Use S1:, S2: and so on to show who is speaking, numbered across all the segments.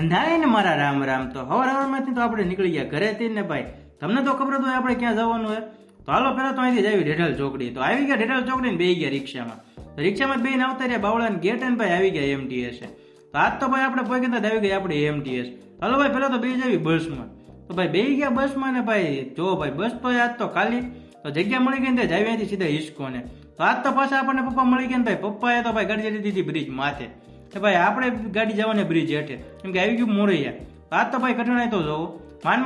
S1: અંધાય ને મારા રામ રામ. તો હવારમાંથી તો આપણે નીકળી ગયા ઘરેથી ને ભાઈ. તમને તો ખબર જ હોય આપણે ક્યાં જવાનું હોય. તો હાલો પેલા તો અહીંથી જાવી ઢેઢલ ચોકડી. તો આવી ગયા ઢેઢલ ચોકડી ને બેસી ગયા રિક્ષામાં. તો રિક્ષામાં બેન આવતા રહ્યા બાવળાને ગેટ ને ભાઈ આવી ગયા એમટીએસ. તો આજ તો ભાઈ આપણે પહોંચી ગયા આવી ગઈ આપણી એમટીએસ. હાલો ભાઈ પેલા તો બેસી જાવી બસમાં. તો ભાઈ બેસી ગયા બસમાં ને ભાઈ જો ભાઈ બસ તો આજ તો ખાલી. તો જગ્યા મળી ગઈ ને જાવી અહીંથી સીધા હિસ્કોને. તો આજ તો પાછા આપણને પપ્પા મળી ગયા ને ભાઈ પપ્પાએ તો ભાઈ ગાડી દીધી બ્રિજ માથે. ભાઈ આપણે ગાડી જવાની બ્રિજ હેઠે કેમ કે આવી ગયું મોરૈયા. આજ તો ભાઈ કઠણાઈ તો જોવો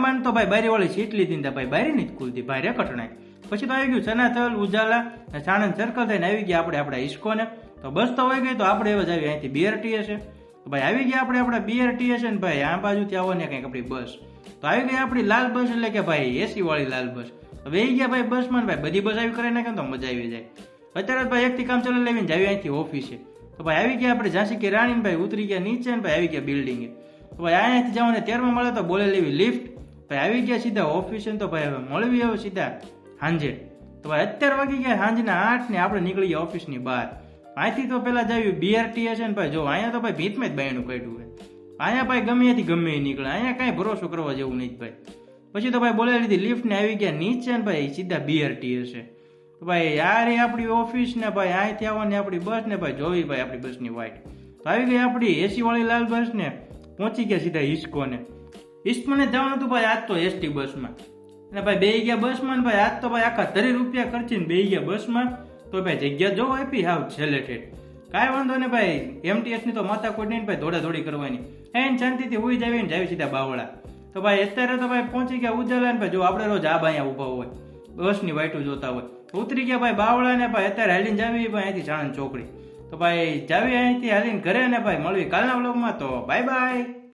S1: માંડ તો ભાઈ બારી વાળી સીટ લીધી ને ભાઈ બારી નહીં ખુલતી ભાઈ રે કઠણાઈ. પછી તો આવી ગયું સનાતલ ઉજાલા સાણંદ સર્કલ થઈને આવી ગયા આપણે આપણા હિસ્કોને. તો બસ તો હોય ગઈ તો આપણે એવા જ આવી અહીંથી બીઆરટીએસ છે. તો ભાઈ આવી ગયા આપણે આપણા બીઆરટીએસ ને ભાઈ આ બાજુથી આવો ને કંઈક આપણી બસ. તો આવી ગઈ આપણી લાલ બસ એટલે કે ભાઈ એસી વાળી લાલ બસ. તો બેસી ગયા ભાઈ બસમાં ભાઈ બધી બસ આવી કરી નાખે તો મજા આવી જાય. અત્યારે ભાઈ એકથી કામ ચાલે લેવીને જાવી અહીંથી ઓફિસે. તો ભાઈ આવી ગયા આપણે ઝાંસી કે રાણી ભાઈ ઉતરી ગયા નીચે ને ભાઈ આવી ગયા બિલ્ડિંગે. તો ભાઈ અહીંયાથી જવાને 13માં મળે તો બોલે લેવી લિફ્ટ. ભાઈ આવી ગયા સીધા ઓફિસે. તો ભાઈ હવે મળવી હવે સીધા સાંજે. તો ભાઈ અત્યારે વાગી ગયા સાંજના 8 ને આપણે નીકળી ગયા ઓફિસની બહાર. અહીંથી તો પેલા જાવી બીઆરટીએસ ને ભાઈ જો અહીંયા તો ભાઈ ભીતમાં જ બાયણું કાઢ્યું હોય. અહીંયા ભાઈ ગમે ત્યાંથી ગમે એ નીકળે. અહીંયા કાંઈ ભરોસો કરવા જેવું નહીં ભાઈ. પછી તો ભાઈ બોલે લીધી લિફ્ટ ને આવી ગયા નીચે ને ભાઈ સીધા બીઆરટીએસ છે. તો ભાઈ યાર આપણી ઓફિસ ને ભાઈ અહીંથી આવવાની આપણી બસ ને ભાઈ જોવી ભાઈ આપણી બસની વાઇટ. તો આવી ગઈ આપણી એસી વાળી લાલ બસ ને પહોંચી ગયા સીધા હિસ્કોને. હિસ્કોને જવાનું હતું ભાઈ આજ તો એસટી બસમાં. અને ભાઈ બેસી ગયા બસમાં ને ભાઈ આજ તો ભાઈ આખા 30 રૂપિયા ખર્ચીને બેસી ગયા બસમાં. તો ભાઈ જગ્યા જો આપી હાવ છેલ્લે ઠેઠ. કાંઈ વાંધો ને ભાઈ એમટીએસ ની તો માથા કોઈ નહીં ભાઈ દોડી કરવાની. એને શાંતિથી ઉઈ જાવી ને જાવી સીધા બાવળા. તો ભાઈ અત્યારે તો ભાઈ પહોંચી ગયા ઉજાલા ને ભાઈ જો આપણે રોજ આ અહીંયા ઉભા હોય બસની વાઇટું જોતા હોય. ઉતરી ગયા ભાઈ બાવળા ને ભાઈ અત્યારે હાલીને જાવી ભાઈ અહીંથી સાણંદ ચોકડી. તો ભાઈ જાવી અહીંથી હાલીને ઘરે ને ભાઈ મળવી કાલના વ્લોગમાં. તો બાય બાય.